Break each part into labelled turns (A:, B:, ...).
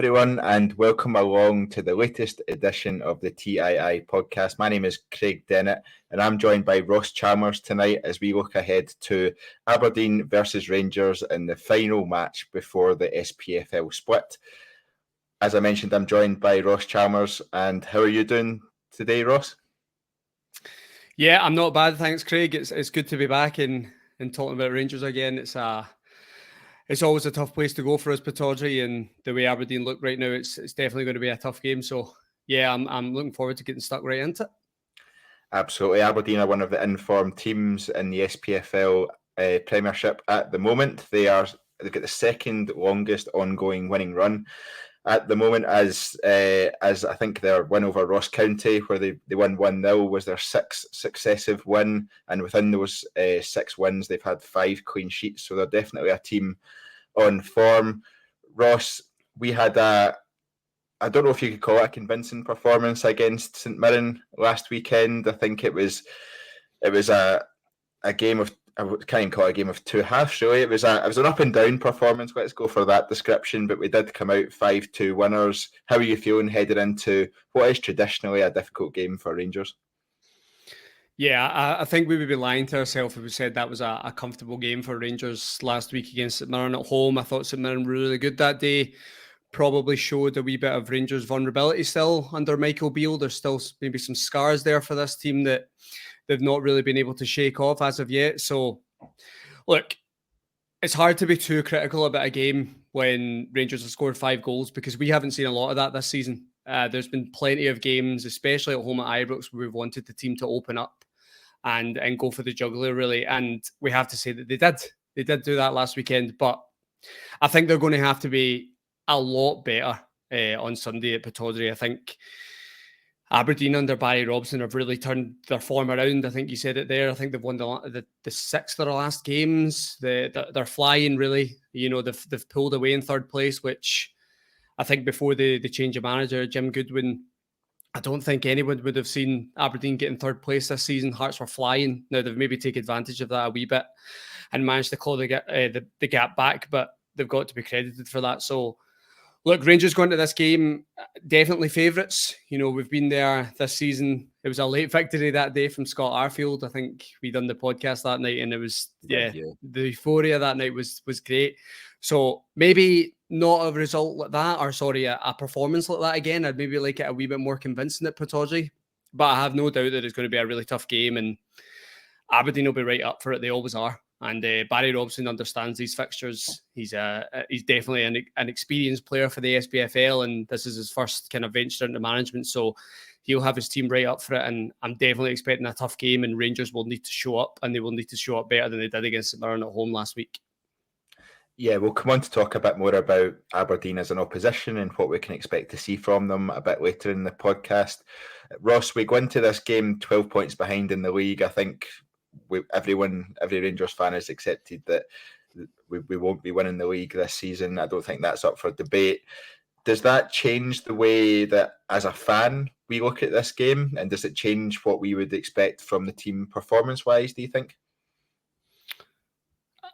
A: everyone, and welcome along to the latest edition of the TII podcast. My name is Craig Dennett, and I'm joined by Ross Chalmers tonight as we look ahead to Aberdeen versus Rangers in the final match before the SPFL split. As I mentioned, I'm joined by Ross Chalmers, and how are you doing today, Ross?
B: Yeah, I'm not bad, thanks, Craig. It's good to be back and talking about Rangers again. It's always a tough place to go for us, Pittodrie, and the way Aberdeen look right now, it's definitely going to be a tough game. So, yeah, I'm looking forward to getting stuck right into it.
A: Absolutely. Aberdeen are one of the informed teams in the SPFL Premiership at the moment. They've got the second longest ongoing winning run at the moment, as I think their win over Ross County, where they won 1-0, was their sixth successive win, and within those 6 wins, they've had 5 clean sheets. So they're definitely a team on form. Ross, we had I don't know if you could call it a convincing performance against St Mirren last weekend. I think it was a game of, I can't even call it a game of two halves, really. It was an up and down performance. Let's go for that description. But we did come out 5-2 winners. How are you feeling headed into what is traditionally a difficult game for Rangers?
B: Yeah, I think we would be lying to ourselves if we said that was a comfortable game for Rangers last week against St Mirren at home. I thought St Mirren were really good that day. Probably showed a wee bit of Rangers' vulnerability still under Michael Beale. There's still maybe some scars there for this team that they've not really been able to shake off as of yet. So, look, it's hard to be too critical about a game when Rangers have scored 5 goals because we haven't seen a lot of that this season. There's been plenty of games, especially at home at Ibrox, where we've wanted the team to open up and go for the jugular, really. And we have to say that they did. They did do that last weekend. But I think they're going to have to be a lot better on Sunday at Pittodrie. I think Aberdeen under Barry Robson have really turned their form around. I think you said it there. I think they've won the 6 of their last games. They're flying, really. You know, they've pulled away in third place, which I think before the change of manager, Jim Goodwin, I don't think anyone would have seen Aberdeen get in third place this season. Hearts were flying. Now, they've maybe taken advantage of that a wee bit and managed to claw the gap back, but they've got to be credited for that. So, look, Rangers going to this game, definitely favourites. You know, we've been there this season. It was a late victory that day from Scott Arfield. I think we done the podcast that night, and it was, the euphoria that night was great. So maybe not a result like that, or sorry, a performance like that again. I'd maybe like it a wee bit more convincing at Pittodrie. But I have no doubt that it's going to be a really tough game, and Aberdeen will be right up for it. They always are. And Barry Robson understands these fixtures. He's definitely an experienced player for the SPFL, and this is his first kind of venture into management. So he'll have his team right up for it, and I'm definitely expecting a tough game, and Rangers will need to show up, and they will need to show up better than they did against St Mirren at home last week.
A: Yeah, we'll come on to talk a bit more about Aberdeen as an opposition and what we can expect to see from them a bit later in the podcast. Ross, we go into this game 12 points behind in the league. I think every Rangers fan has accepted that we won't be winning the league this season. I don't think that's up for debate. Does that change the way that, as a fan, we look at this game? And does it change what we would expect from the team performance-wise, do you think?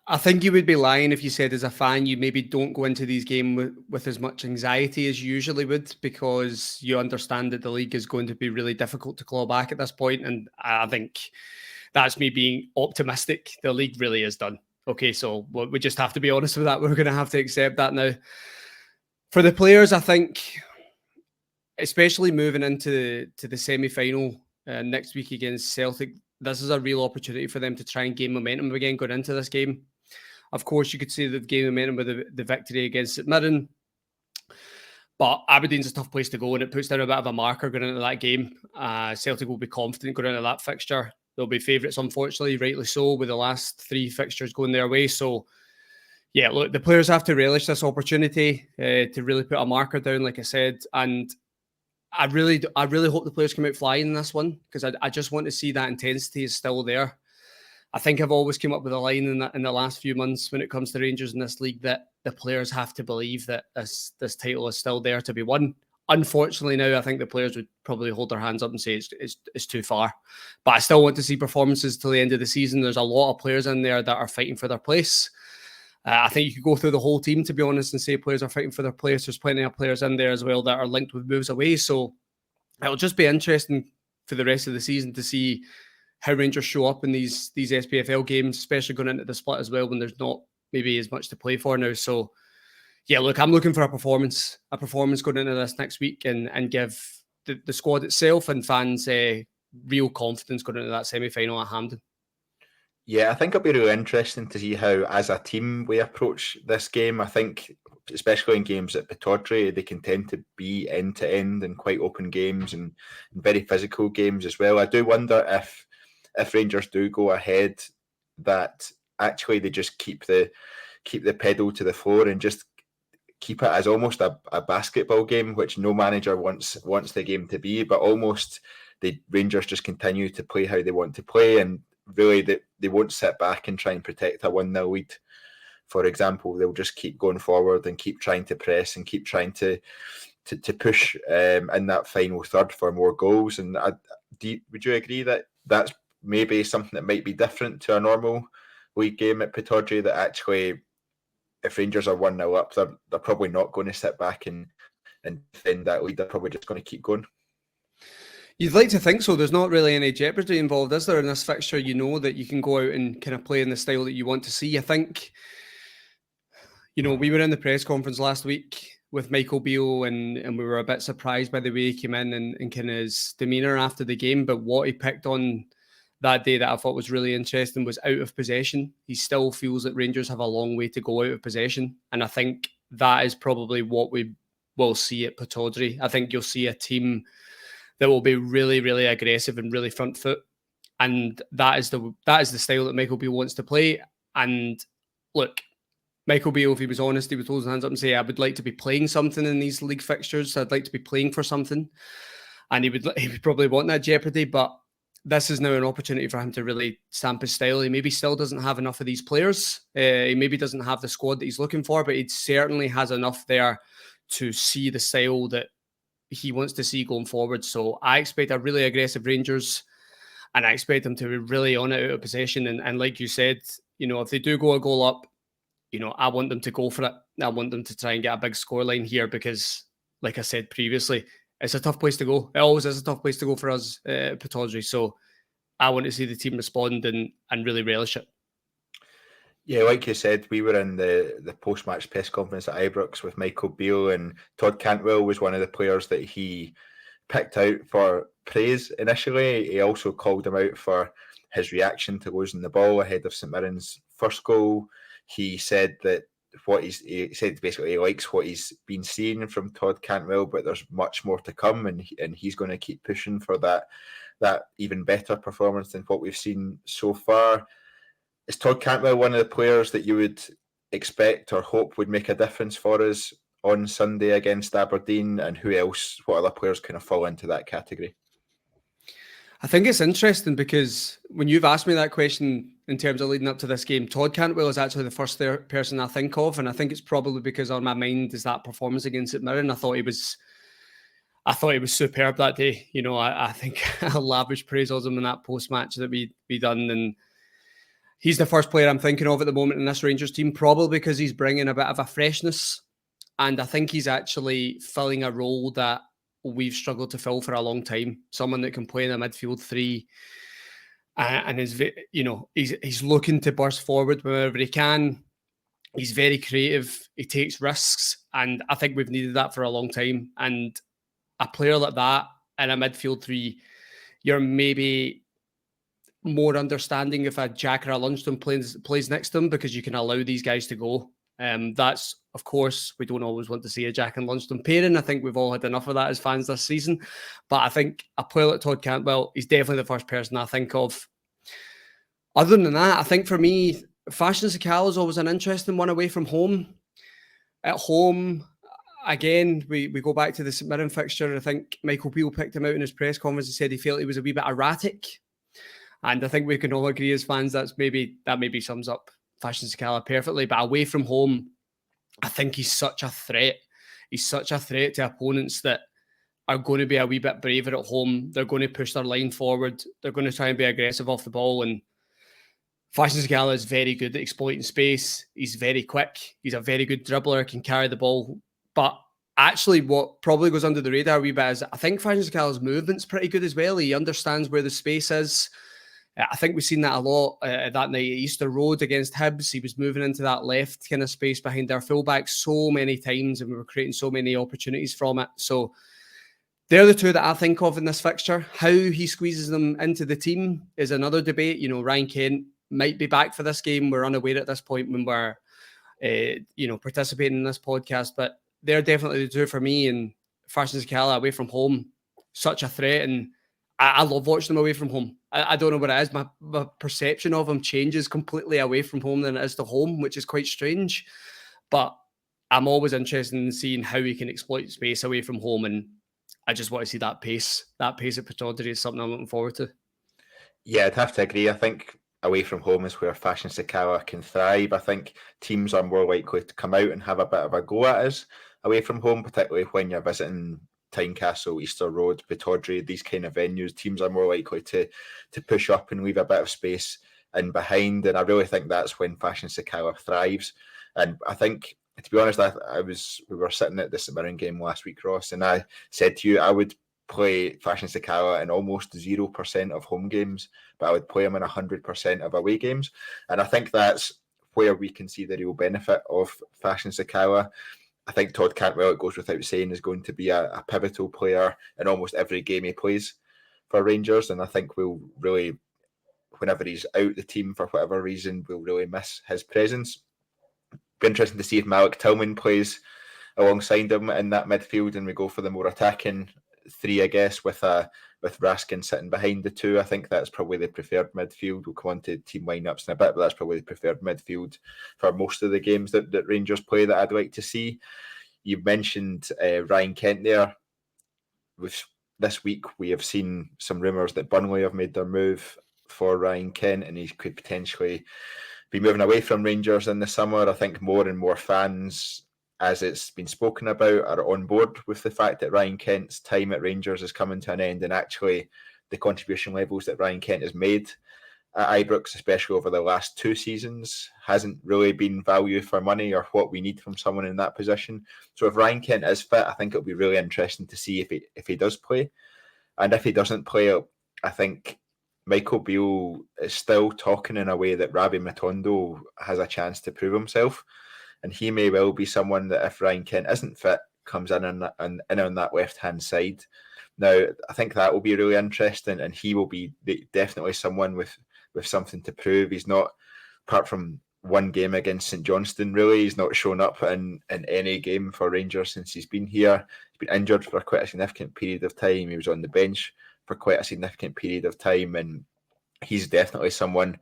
B: I think you would be lying if you said as a fan you maybe don't go into these games with as much anxiety as you usually would, because you understand that the league is going to be really difficult to claw back at this point. And I think that's me being optimistic. The league really is done. Okay, so we just have to be honest with that. We're going to have to accept that now. For the players, I think, especially moving into the semi-final next week against Celtic, this is a real opportunity for them to try and gain momentum again going into this game. Of course, you could say they've gained momentum with the victory against St Mirren, but Aberdeen's a tough place to go, and it puts down a bit of a marker going into that game. Celtic will be confident going into that fixture. They'll be favourites, unfortunately, rightly so, with the last 3 fixtures going their way. So, yeah, look, the players have to relish this opportunity to really put a marker down, like I said. And I really hope the players come out flying in this one, because I just want to see that intensity is still there. I think I've always come up with a line in the last few months when it comes to Rangers in this league that the players have to believe that this title is still there to be won. Unfortunately, now I think the players would probably hold their hands up and say it's too far. But I still want to see performances till the end of the season. There's a lot of players in there that are fighting for their place. I think you could go through the whole team, to be honest, and say players are fighting for their place. There's plenty of players in there as well that are linked with moves away. So it'll just be interesting for the rest of the season to see how Rangers show up in these SPFL games, especially going into the split as well when there's not maybe as much to play for now. So yeah, look, I'm looking for a performance going into this next week and give the squad itself and fans real confidence going into that semi-final at Hampden.
A: Yeah, I think it'll be really interesting to see how, as a team, we approach this game. I think, especially in games at Pittodrie, they can tend to be end-to-end and quite open games and very physical games as well. I do wonder if Rangers do go ahead, that actually they just keep the pedal to the floor and just keep it as almost a basketball game, which no manager wants the game to be, but almost the Rangers just continue to play how they want to play, and really they won't sit back and try and protect a 1-0 lead. For example, they'll just keep going forward and keep trying to press and keep trying to push in that final third for more goals. And would you agree that that's maybe something that might be different to a normal league game at Pittodrie, that actually if Rangers are 1-0 up, they're probably not going to sit back and defend that lead. They're probably just going to keep going?
B: You'd like to think so. There's not really any jeopardy involved, is there, in this fixture? You know that you can go out and kind of play in the style that you want to see. I think, we were in the press conference last week with Michael Beale and we were a bit surprised by the way he came in and kind of his demeanour after the game. But what he picked on that day that I thought was really interesting was out of possession. He still feels that Rangers have a long way to go out of possession. And I think that is probably what we will see at Pittodrie. I think you'll see a team that will be really, really aggressive and really front foot. And that is the style that Michael Beale wants to play. And look, Michael Beale, if he was honest, he would hold his hands up and say, I would like to be playing something in these league fixtures. I'd like to be playing for something. And he would probably want that jeopardy, but this is now an opportunity for him to really stamp his style. He maybe still doesn't have enough of these players. He maybe doesn't have the squad that he's looking for, but he certainly has enough there to see the style that he wants to see going forward. So I expect a really aggressive Rangers, and I expect them to be really on it out of possession. And like you said, if they do go a goal up, I want them to go for it. I want them to try and get a big scoreline here because, like I said previously, it's a tough place to go. It always is a tough place to go for us at Pittodrie. So I want to see the team respond and really relish it.
A: Yeah, like you said, we were in the post-match press conference at Ibrox with Michael Beale, and Todd Cantwell was one of the players that he picked out for praise initially. He also called him out for his reaction to losing the ball ahead of St Mirren's first goal. He said that he said basically he likes what he's been seeing from Todd Cantwell, but there's much more to come, and he's going to keep pushing for that even better performance than what we've seen so far. Is Todd Cantwell one of the players that you would expect or hope would make a difference for us on Sunday against Aberdeen? And who else, what other players kind of fall into that category?
B: I think it's interesting because when you've asked me that question in terms of leading up to this game, Todd Cantwell is actually the first person I think of. And I think it's probably because on my mind is that performance against St Mirren. I thought he was superb that day. I think I lavish praise on him in that post-match that we done. And he's the first player I'm thinking of at the moment in this Rangers team, probably because he's bringing a bit of a freshness. And I think he's actually filling a role that we've struggled to fill for a long time. Someone that can play in a midfield three and is, he's looking to burst forward whenever he can. He's very creative. He takes risks. And I think we've needed that for a long time. And a player like that in a midfield three, you're maybe more understanding if a Jack or a Lundstrom plays next to him because you can allow these guys to go. That's, of course, we don't always want to see a Jack and Lundstrom pairing. I think we've all had enough of that as fans this season. But I think a player like Todd Cantwell, he's definitely the first person I think of. Other than that, I think for me, Fashion Sakala is always an interesting one away from home. At home, again, we go back to the St Mirren fixture. I think Michael Beale picked him out in his press conference and said he felt he was a wee bit erratic. And I think we can all agree as fans that maybe sums up Fashion Sakala perfectly. But away from home, I think he's such a threat. He's such a threat to opponents that are going to be a wee bit braver at home. They're going to push their line forward. They're going to try and be aggressive off the ball. And Fashion Sakala is very good at exploiting space. He's very quick. He's a very good dribbler, can carry the ball. But actually, what probably goes under the radar a wee bit is I think Fashion Sakala's movement's pretty good as well. He understands where the space is. I think we've seen that a lot that night at Easter Road against Hibs. He was moving into that left kind of space behind our fullback so many times, and we were creating so many opportunities from it. So they're the two that I think of in this fixture. How he squeezes them into the team is another debate. You know, Ryan Kent might be back for this game. We're unaware at this point when we're, participating in this podcast, but they're definitely the two for me. And Fashion Sakala away from home, such a threat. And I love watching them away from home. I don't know what it is. My perception of him changes completely away from home than it is to home, which is quite strange. But I'm always interested in seeing how he can exploit space away from home. And I just want to see that pace. That pace at Pittodrie is something I'm looking forward to.
A: Yeah, I'd have to agree. I think away from home is where Fashion Sakala can thrive. I think teams are more likely to come out and have a bit of a go at us away from home, particularly when you're visiting Tynecastle, Easter Road, Pittodrie, these kind of venues. Teams are more likely to push up and leave a bit of space in behind. And I really think that's when Fashion Sakala thrives. And I think, to be honest, we were sitting at the St Mirren game last week, Ross, and I said to you I would play Fashion Sakala in almost 0% of home games, but I would play him in 100% of away games. And I think that's where we can see the real benefit of Fashion Sakala. I think Todd Cantwell, it goes without saying, is going to be a pivotal player in almost every game he plays for Rangers. And I think we'll really, whenever he's out the team for whatever reason, we'll really miss his presence. Be interesting to see if Malik Tillman plays alongside him in that midfield and we go for the more attacking three, I guess, with Raskin sitting behind the two. I think that's probably the preferred midfield. We'll come on to team lineups in a bit, but that's probably the preferred midfield for most of the games that Rangers play that I'd like to see. You mentioned Ryan Kent there. This week we have seen some rumours that Burnley have made their move for Ryan Kent and he could potentially be moving away from Rangers in the summer. I think more and more fans, as it's been spoken about, are on board with the fact that Ryan Kent's time at Rangers is coming to an end, and actually the contribution levels that Ryan Kent has made at Ibrox, especially over the last 2 seasons, hasn't really been value for money or what we need from someone in that position. So if Ryan Kent is fit, I think it'll be really interesting to see if he does play. And if he doesn't play, I think Michael Beale is still talking in a way that Ravi Matondo has a chance to prove himself. And he may well be someone that, if Ryan Kent isn't fit, comes in on that left-hand side. Now, I think that will be really interesting, and he will be definitely someone with something to prove. He's not, apart from one game against St Johnstone, really, he's not shown up in any game for Rangers since he's been here. He's been injured for quite a significant period of time. He was on the bench for quite a significant period of time, and he's definitely someone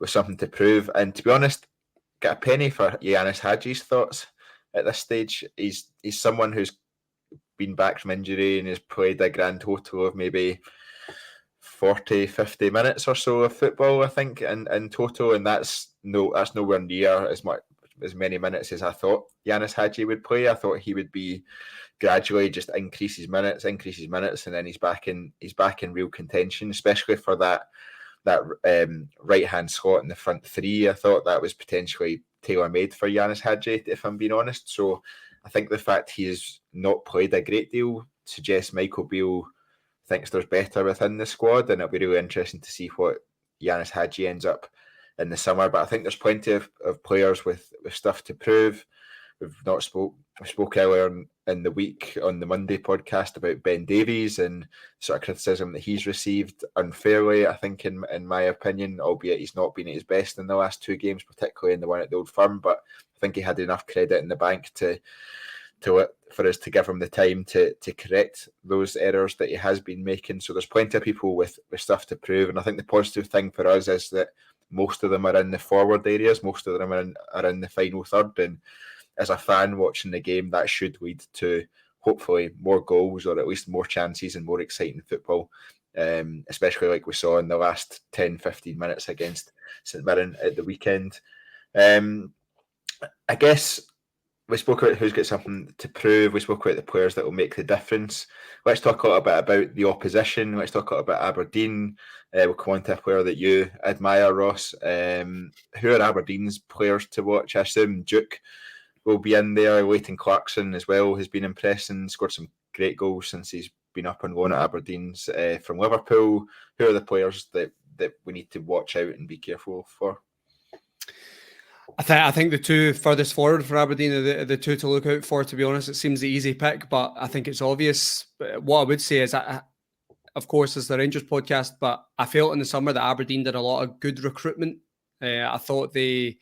A: with something to prove. And to be honest, get a penny for Yanis Hadji's thoughts at this stage. He's someone who's been back from injury and has played a grand total of maybe 40, 50 minutes or so of football, I think, in total, and that's nowhere near as many minutes as I thought Yanis Hadji would play. I thought he would be gradually just increase his minutes, and then he's back in real contention, especially for that right hand slot in the front three. I thought that was potentially tailor made for Yanis Hadji, if I'm being honest. So I think the fact he has not played a great deal suggests Michael Beale thinks there's better within the squad, and it'll be really interesting to see what Yanis Hadji ends up in the summer. But I think there's plenty of players with stuff to prove. We spoke earlier in the week on the Monday podcast about Ben Davies and sort of criticism that he's received unfairly, I think, in my opinion, albeit he's not been at his best in the last 2 games, particularly in the one at the Old Firm. But I think he had enough credit in the bank for us to give him the time to correct those errors that he has been making. So there's plenty of people with stuff to prove. And I think the positive thing for us is that most of them are in the forward areas. Most of them are in the final third. And as a fan watching the game, that should lead to hopefully more goals, or at least more chances and more exciting football, especially like we saw in the last 10-15 minutes against St Mirren at the weekend. I guess we spoke about who's got something to prove. We spoke about the players that will make the difference. Let's talk a little bit about the opposition. Let's talk a little bit about Aberdeen. We'll come on to a player that you admire, Ross. Who are Aberdeen's players to watch? I assume Duke will be in there. Leighton Clarkson as well has been impressing, scored some great goals since he's been up on loan at Aberdeen's from Liverpool. Who are the players that we need to watch out and be careful for?
B: I think the two furthest forward for Aberdeen are the two to look out for, to be honest. It seems the easy pick, but I think it's obvious. But what I would say is, of course, it's the Rangers podcast, but I felt in the summer that Aberdeen did a lot of good recruitment. I thought they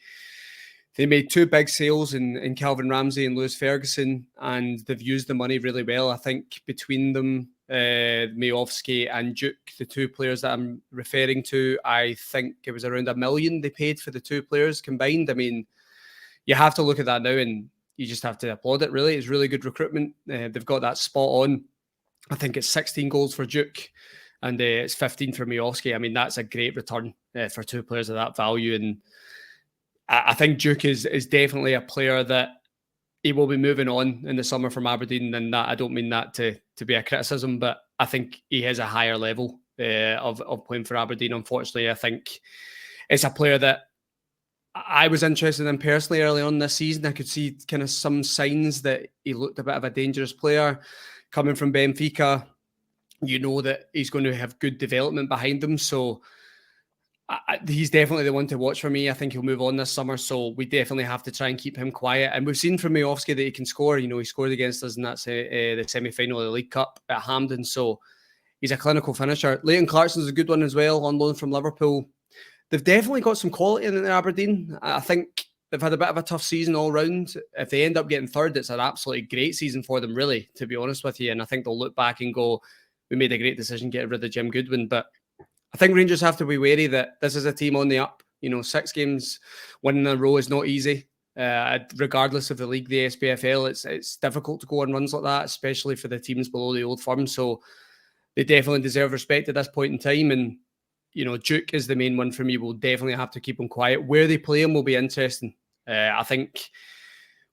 B: made two big sales in Calvin Ramsey and Lewis Ferguson, and they've used the money really well. I think between them, Majowski and Duke, the two players that I'm referring to, I think it was around $1 million they paid for the two players combined. I mean, you have to look at that now and you just have to applaud it, really. It's really good recruitment. They've got that spot on. I think it's 16 goals for Duke and it's 15 for Majowski. I mean, that's a great return for two players of that value. And I think Duke is definitely a player that he will be moving on in the summer from Aberdeen, and that I don't mean that to be a criticism, but I think he has a higher level of playing for Aberdeen. Unfortunately, I think it's a player that I was interested in personally early on this season. I could see kind of some signs that he looked a bit of a dangerous player coming from Benfica. You know that he's going to have good development behind him, so he's definitely the one to watch for me. I think he'll move on this summer, so we definitely have to try and keep him quiet. And we've seen from Majowski that he can score. You know, he scored against us in that the semi-final of the League Cup at Hampden, so he's a clinical finisher. Leighton Clarkson's a good one as well, on loan from Liverpool. They've definitely got some quality in Aberdeen. I think they've had a bit of a tough season all round. If they end up getting third, it's an absolutely great season for them, really, to be honest with you. And I think they'll look back and go, we made a great decision getting rid of Jim Goodwin. But I think Rangers have to be wary that this is a team on the up. You know, 6 games winning in a row is not easy. Regardless of the league, the SPFL, it's difficult to go on runs like that, especially for the teams below the old firm. So they definitely deserve respect at this point in time. And, you know, Duke is the main one for me. We'll definitely have to keep him quiet. Where they play him will be interesting. I think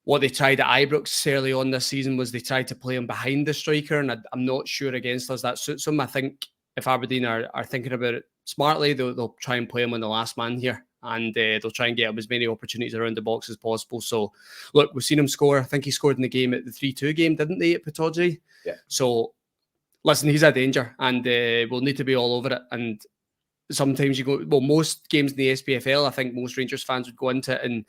B: what they tried at Ibrox early on this season was they tried to play him behind the striker, and I'm not sure against us that suits him. I think if Aberdeen are thinking about it smartly, they'll try and play him on the last man here, and they'll try and get him as many opportunities around the box as possible. So, look, we've seen him score. I think he scored in the game at the 3-2 game, didn't they, at Pittodrie?
A: Yeah.
B: So, listen, he's a danger, and we'll need to be all over it. And sometimes most games in the SPFL, I think most Rangers fans would go into it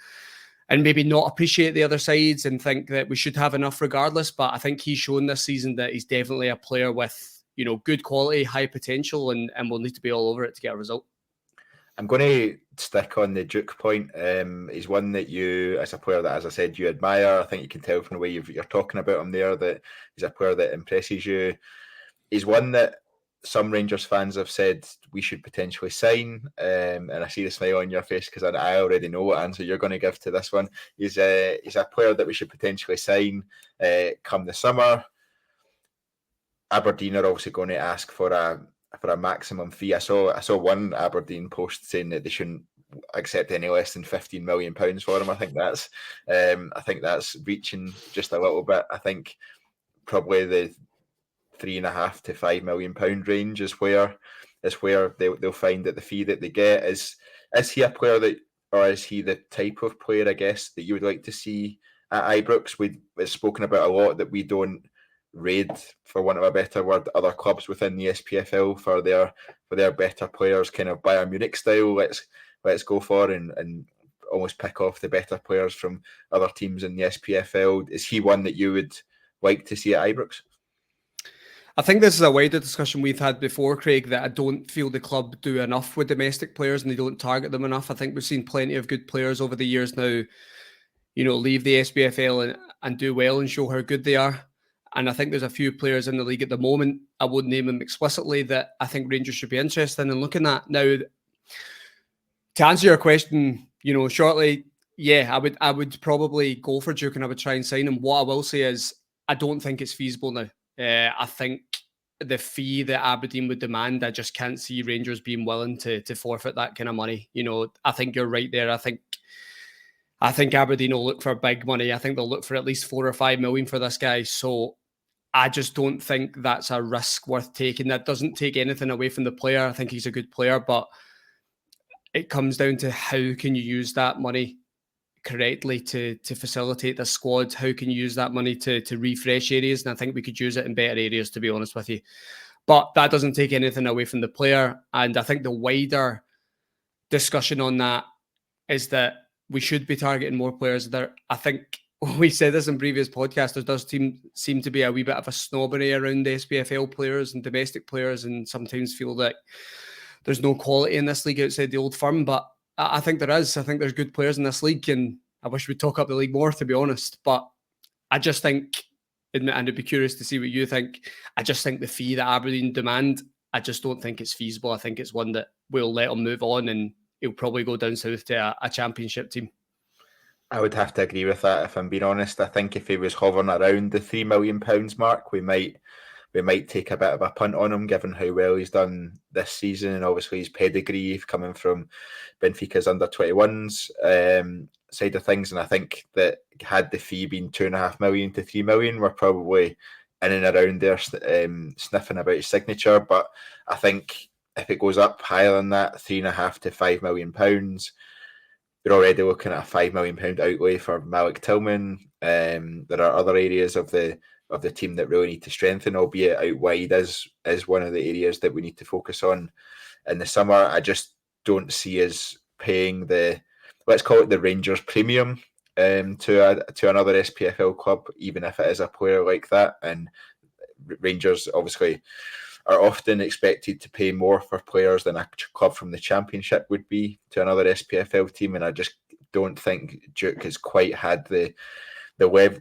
B: and maybe not appreciate the other sides and think that we should have enough regardless. But I think he's shown this season that he's definitely a player with, you know, good quality, high potential, and we'll need to be all over it to get a result.
A: I'm going to stick on the Duke point. He's one that you, as a player that, as I said, you admire. I think you can tell from the way you're talking about him there that he's a player that impresses you. He's one that some Rangers fans have said we should potentially sign, and I see the smile on your face because I already know what answer you're going to give to this one. He's a player that we should potentially sign come the summer. Aberdeen are obviously going to ask for a maximum fee. I saw one Aberdeen post saying that they shouldn't accept any less than £15 million for him. I think that's reaching just a little bit. I think probably the £3.5 to £5 million range is where they'll find that the fee that they get is he a player that, or is he the type of player, I guess, that you would like to see at Ibrox? We've spoken about a lot that we don't raid, for want of a better word, other clubs within the SPFL for their better players, kind of Bayern Munich style. Let's go for and almost pick off the better players from other teams in the SPFL. Is he one that you would like to see at Ibrox?
B: I think this is a wider discussion we've had before, Craig, that I don't feel the club do enough with domestic players and they don't target them enough. I think we've seen plenty of good players over the years now, you know, leave the SPFL and do well and show how good they are. And I think there's a few players in the league at the moment, I wouldn't name them explicitly, that I think Rangers should be interested in looking at. Now, to answer your question, you know, shortly, yeah, I would probably go for Duke and I would try and sign him. What I will say is I don't think it's feasible now. I think the fee that Aberdeen would demand, I just can't see Rangers being willing to forfeit that kind of money. You know, I think you're right there. I think I think Aberdeen will look for big money. I think they'll look for at least 4 or 5 million for this guy. So I just don't think that's a risk worth taking. That doesn't take anything away from the player. I think he's a good player, but it comes down to how can you use that money correctly to facilitate the squad? How can you use that money to refresh areas? And I think we could use it in better areas, to be honest with you. But that doesn't take anything away from the player. And I think the wider discussion on that is that we should be targeting more players there. I think we said this in previous podcasts, there does seem to be a wee bit of a snobbery around the SPFL players and domestic players, and sometimes feel that there's no quality in this league outside the old firm. But I think there is. I think there's good players in this league, and I wish we'd talk up the league more, to be honest. But I just think, and I'd be curious to see what you think, I just think the fee that Aberdeen demand, I just don't think it's feasible. I think it's one that we'll let him move on, and he'll probably go down south to a championship team.
A: I would have to agree with that, if I'm being honest. I think if he was hovering around the £3 million mark, we might take a bit of a punt on him, given how well he's done this season, and obviously his pedigree coming from Benfica's under-21s side of things. And I think that had the fee been £2.5 million to £3 million, we're probably in and around there sniffing about his signature. But I think if it goes up higher than that, £3.5 to £5 million, you're already looking at a £5 million outlay for Malik Tillman. There are other areas of the team that really need to strengthen, albeit out wide is one of the areas that we need to focus on in the summer. I just don't see us paying the, let's call it the Rangers premium to another SPFL club, even if it is a player like that. And Rangers obviously are often expected to pay more for players than a club from the Championship would be to another SPFL team. And I just don't think Duke has quite had the level,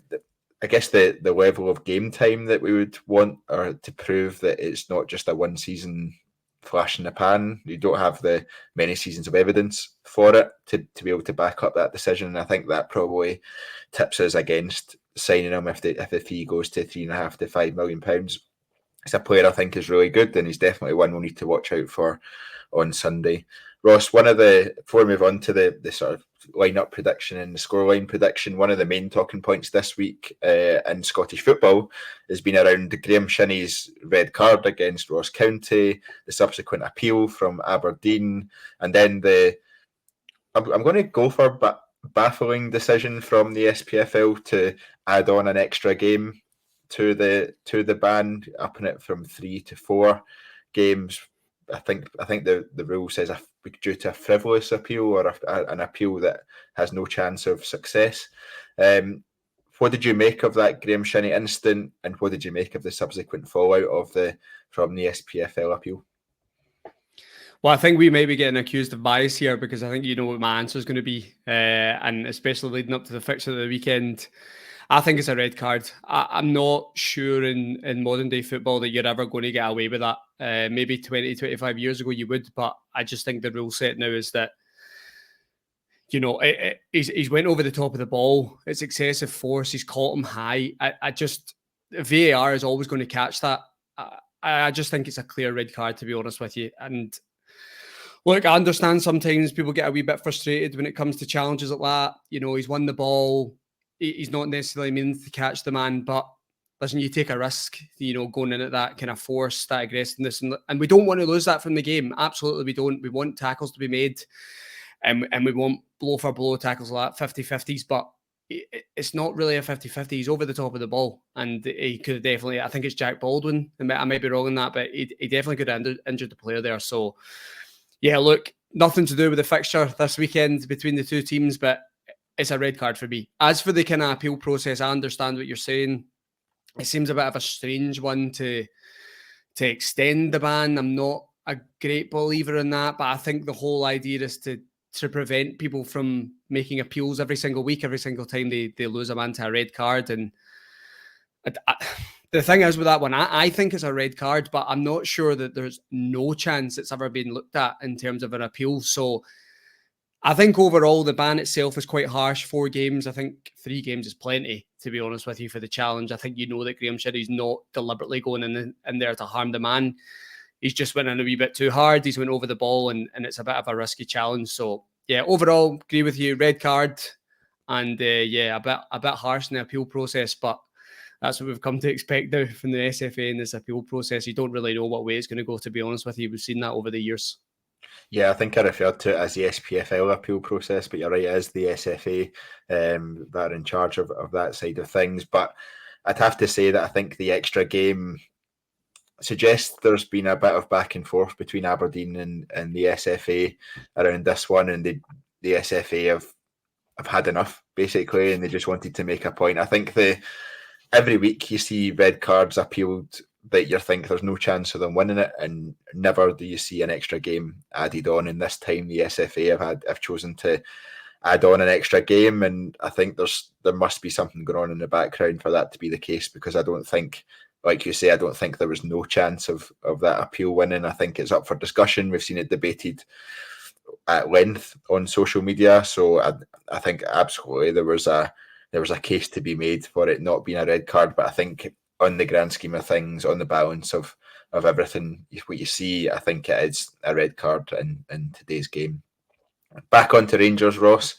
A: I guess the level of game time that we would want, or to prove that it's not just a one season flash in the pan. You don't have the many seasons of evidence for it to be able to back up that decision. And I think that probably tips us against signing him if the fee goes to £3.5 to £5 million. He's a player I think is really good, and he's definitely one we'll need to watch out for on Sunday. Ross, before we move on to the sort of lineup prediction and the scoreline prediction, one of the main talking points this week in Scottish football has been around Graham Shinnie's red card against Ross County, the subsequent appeal from Aberdeen, and then I'm going to go for baffling decision from the SPFL to add on an extra game to the ban, upping it from 3 to 4 games. I think the rule says due to a frivolous appeal, or an appeal that has no chance of success. What did you make of that Graham Shinnie incident, and what did you make of the subsequent fallout from the SPFL appeal?
B: Well, I think we may be getting accused of bias here, because I think you know what my answer is going to be, and especially leading up to the fixture of the weekend. I think it's a red card. I'm not sure in modern day football that you're ever going to get away with that. Maybe 20, 25 years ago you would, but I just think the rule set now is that, you know, he's went over the top of the ball. It's excessive force. He's caught him high. VAR is always going to catch that. I just think it's a clear red card, to be honest with you. And look, I understand sometimes people get a wee bit frustrated when it comes to challenges like that. You know, he's won the ball. He's not necessarily meant to catch the man, but listen, you take a risk, you know, going in at that kind of force, that aggressiveness, and we don't want to lose that from the game. Absolutely, we don't. We want tackles to be made, and we want blow for blow tackles like that, 50-50s, but it's not really a 50-50. He's over the top of the ball, and he could have definitely, I think it's Jack Baldwin, I might be wrong on that, but he definitely could have injured the player there. So, yeah, look, nothing to do with the fixture this weekend between the two teams, but it's a red card for me. As for the kind of appeal process, I understand what you're saying. It seems a bit of a strange one to extend the ban. I'm not a great believer in that, but I think the whole idea is to prevent people from making appeals every single week, every single time they lose a man to a red card. And the thing is with that one, I think it's a red card, but I'm not sure that there's no chance it's ever been looked at in terms of an appeal. So I think overall the ban itself is quite harsh. 4 games. I think 3 games is plenty, to be honest with you, for the challenge. I think you know that Graham Shinnie's not deliberately going in there to harm the man. He's just went in a wee bit too hard. He's went over the ball, and it's a bit of a risky challenge. So yeah, overall, agree with you. Red card. and a bit harsh in the appeal process, but that's what we've come to expect now from the SFA in this appeal process. You don't really know what way it's going to go, to be honest with you. We've seen that over the years.
A: Yeah, I think I referred to it as the SPFL appeal process, but you're right, it is the SFA that are in charge of that side of things. But I'd have to say that I think the extra game suggests there's been a bit of back and forth between Aberdeen and the SFA around this one, and the SFA have had enough, basically, and they just wanted to make a point. I think every week you see red cards appealed that you think there's no chance of them winning it, and never do you see an extra game added on. And this time the SFA have chosen to add on an extra game, and I think there must be something going on in the background for that to be the case, because I don't think, like you say, I don't think there was no chance of that appeal winning. I think it's up for discussion. We've seen it debated at length on social media, so I think absolutely there was a case to be made for it not being a red card. But I think on the grand scheme of things, on the balance of everything, what you see, I think it is a red card in today's game. Back onto Rangers, Ross.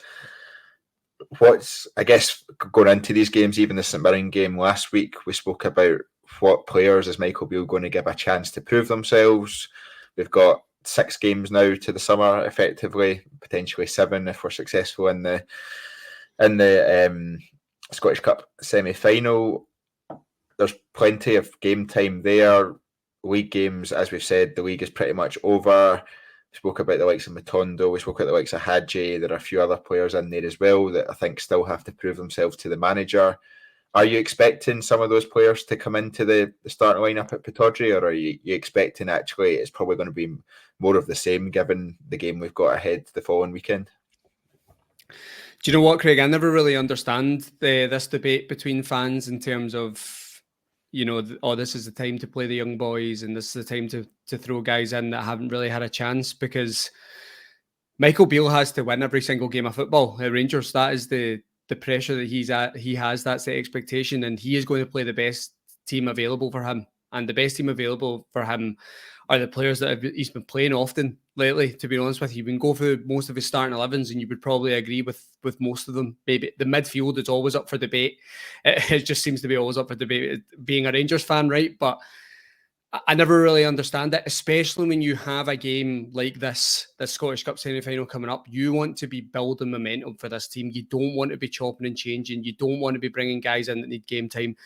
A: I guess going into these games, even the St Mirren game last week, we spoke about what players is Michael Beale going to give a chance to prove themselves. We've got 6 games now to the summer, effectively, potentially 7 if we're successful in the Scottish Cup semi-final. There's plenty of game time there. League games, as we've said, the league is pretty much over. We spoke about the likes of Matondo, we spoke about the likes of Hadji. There are a few other players in there as well that I think still have to prove themselves to the manager. Are you expecting some of those players to come into the starting lineup at Pittodrie, or are you expecting actually it's probably going to be more of the same given the game we've got ahead the following weekend?
B: Do you know what, Craig? I never really understand this debate between fans in terms of, this is the time to play the young boys and this is the time to throw guys in that haven't really had a chance, because Michael Beale has to win every single game of football at Rangers. That is the pressure that he has. That's the expectation, and he is going to play the best team available for him. And the best team available for him are the players that he's been playing often lately, to be honest with you. You can go through most of his starting 11s and you would probably agree with most of them. Maybe the midfield is always up for debate. It just seems to be always up for debate, being a Rangers fan, right? But I never really understand it, especially when you have a game like this Scottish Cup semi-final coming up. You want to be building momentum for this team. You don't want to be chopping and changing. You don't want to be bringing guys in that need game time.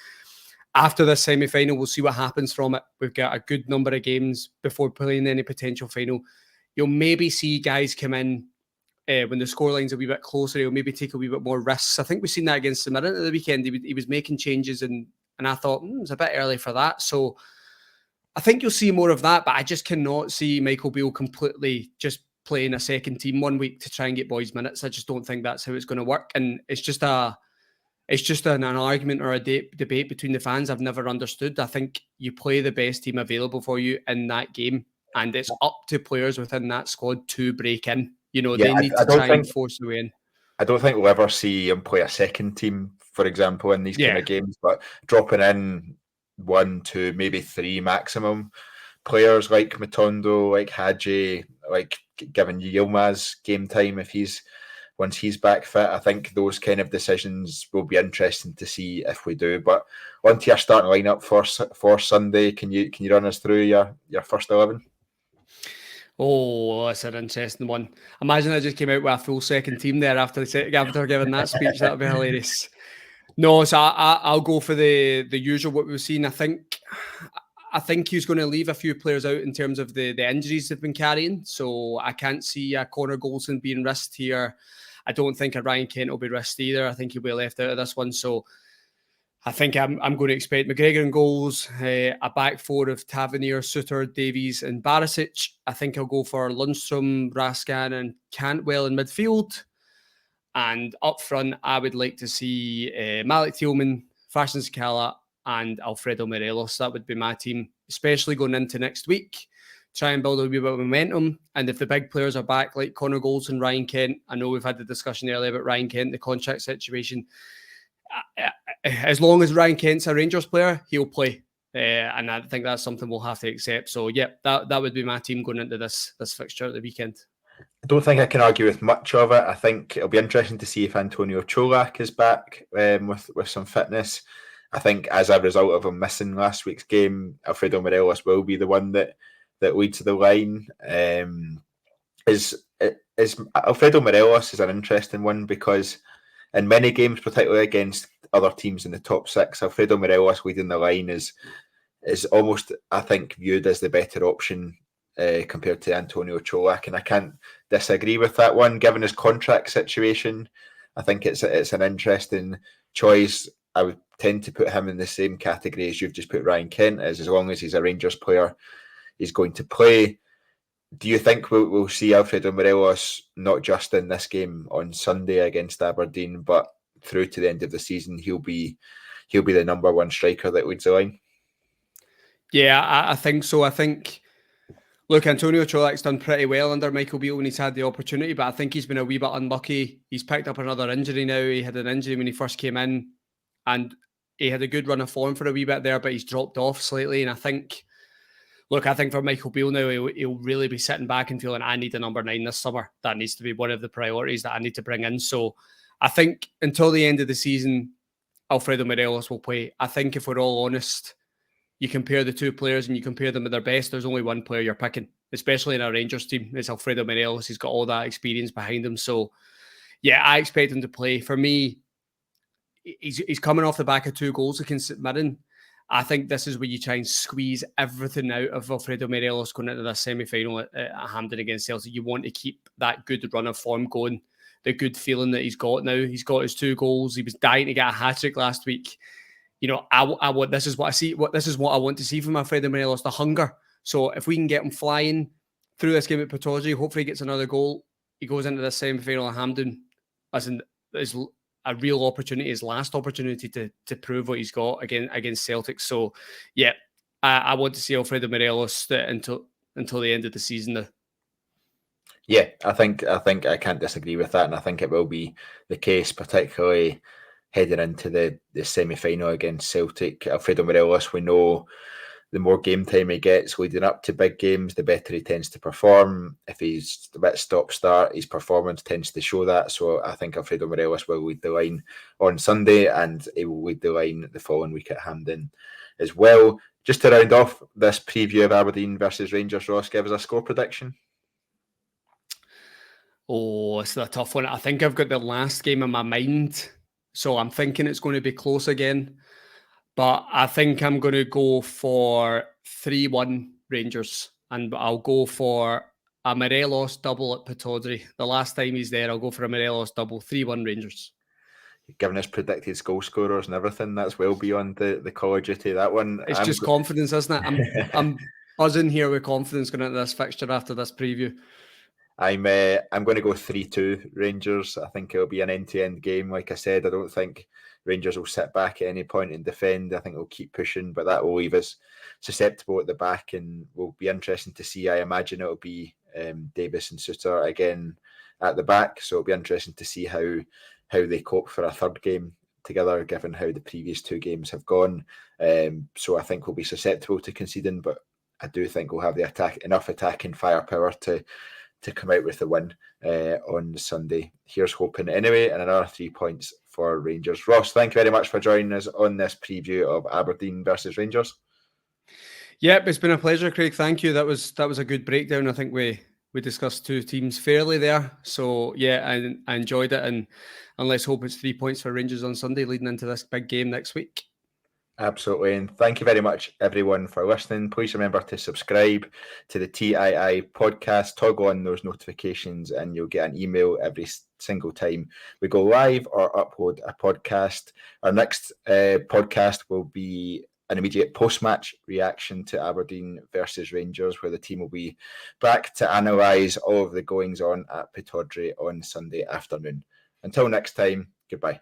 B: After this semi-final, we'll see what happens from it. We've got a good number of games before playing any potential final. You'll maybe see guys come in when the scoreline's a wee bit closer. He'll maybe take a wee bit more risks. I think we've seen that against St Mirren at the weekend. He was making changes, and I thought, it's a bit early for that. So I think you'll see more of that, but I just cannot see Michael Beale completely just playing a second team one week to try and get boys minutes. I just don't think that's how it's going to work. And it's just an argument or a debate between the fans I've never understood. I think you play the best team available for you in that game, and it's up to players within that squad to break in. They need to try and force the way in.
A: I don't think we'll ever see him play a second team, for example, in these kind of games, but dropping in 1, 2, maybe 3 maximum players like Matondo, like Hadji, like giving Yilmaz game time once he's back fit. I think those kind of decisions will be interesting to see if we do. But onto your starting lineup for Sunday, can you run us through your first 11?
B: Oh, that's an interesting one. Imagine I just came out with a full second team there after giving that speech. That would be hilarious. No, so I'll go for the usual what we've seen. I think he's going to leave a few players out in terms of the injuries they've been carrying. So I can't see Connor Goldson being risked here. I don't think a Ryan Kent will be risked either. I think he'll be left out of this one. So I think I'm going to expect McGregor in goals, a back four of Tavernier, Suter, Davies and Barisic. I think I'll go for Lundstrom, Raskan and Cantwell in midfield. And up front, I would like to see Malik Thielman, Fashion Sakala and Alfredo Morelos. That would be my team, especially going into next week. Try and build a wee bit of momentum. And if the big players are back, like Connor Goldson, Ryan Kent, I know we've had the discussion earlier about Ryan Kent, the contract situation. As long as Ryan Kent's a Rangers player, he'll play. And I think that's something we'll have to accept. So, yeah, that would be my team going into this fixture at the weekend.
A: I don't think I can argue with much of it. I think it'll be interesting to see if Antonio Cholak is back with some fitness. I think as a result of him missing last week's game, Alfredo Morelos will be the one that leads the line. Is Alfredo Morelos is an interesting one because in many games, particularly against other teams in the top six, Alfredo Morelos leading the line is almost, I think, viewed as the better option compared to Antonio Cholak, and I can't disagree with that one. Given his contract situation, I think it's an interesting choice. I would tend to put him in the same category as you've just put Ryan Kent, as long as he's a Rangers player, he's going to play. Do you think we'll see Alfredo Morelos not just in this game on Sunday against Aberdeen, but through to the end of the season, he'll be the number one striker that leads the line?
B: Yeah, I think so. I think, look, Antonio Cholak's done pretty well under Michael Beale when he's had the opportunity, but I think he's been a wee bit unlucky. He's picked up another injury now. He had an injury when he first came in, and he had a good run of form for a wee bit there, but he's dropped off slightly. And I think for Michael Beale now, he'll really be sitting back and feeling, I need a number 9 this summer. That needs to be one of the priorities that I need to bring in. So I think until the end of the season, Alfredo Morelos will play. I think if we're all honest, you compare the two players and you compare them at their best, there's only one player you're picking, especially in our Rangers team. It's Alfredo Morelos. He's got all that experience behind him. So, yeah, I expect him to play. For me, he's coming off the back of 2 goals against St Mirren. I think this is where you try and squeeze everything out of Alfredo Morelos going into the semi-final at Hampden against Celtic. You want to keep that good run of form going, the good feeling that he's got now. He's got his 2 goals. He was dying to get a hat-trick last week. You know, I want, this is what I see. This is what I want to see from Alfredo Morelos, the hunger. So if we can get him flying through this game at Pittodrie, hopefully he gets another goal. He goes into the semi-final at Hampden as a real opportunity, his last opportunity to prove what he's got against Celtic. So, yeah, I want to see Alfredo Morelos until the end of the season now.
A: Yeah, I think I can't disagree with that, and I think it will be the case, particularly heading into the semi-final against Celtic. Alfredo Morelos, we know the more game time he gets leading up to big games, the better he tends to perform. If he's a bit stop-start, his performance tends to show that. So I think Alfredo Morelos will lead the line on Sunday, and he will lead the line the following week at Hampden as well. Just to round off this preview of Aberdeen versus Rangers, Ross, give us a score prediction.
B: Oh, it's a tough one. I think I've got the last game in my mind, so I'm thinking it's going to be close again. But I think I'm going to go for 3-1 Rangers. And I'll go for a Morelos double at Pittodrie. The last time he's there, I'll go for a Morelos double, 3-1 Rangers.
A: Given his predicted goal scorers and everything, that's well beyond the Call of Duty, that one.
B: It's just confidence, isn't it? I'm buzzing here with confidence going into this fixture after this preview.
A: I'm going to go 3-2 Rangers. I think it'll be an end-to-end game. Like I said, I don't think Rangers will sit back at any point and defend. I think they'll keep pushing, but that will leave us susceptible at the back, and will be interesting to see. I imagine it'll be Davis and Suter again at the back, so it'll be interesting to see how they cope for a third game together, given how the previous 2 games have gone. So I think we'll be susceptible to conceding, but I do think we'll have enough attacking firepower to come out with the win on Sunday. Here's hoping anyway, and another 3 points for Rangers. Ross, thank you very much for joining us on this preview of Aberdeen versus Rangers.
B: Yep, it's been a pleasure, Craig. Thank you. That was a good breakdown. I think we discussed 2 teams fairly there. So yeah, I enjoyed it, and let's hope it's 3 points for Rangers on Sunday leading into this big game next week.
A: Absolutely. And thank you very much, everyone, for listening. Please remember to subscribe to the TII podcast, toggle on those notifications, and you'll get an email every single time we go live or upload a podcast. Our next podcast will be an immediate post-match reaction to Aberdeen versus Rangers, where the team will be back to analyse all of the goings-on at Pittodrie on Sunday afternoon. Until next time, goodbye.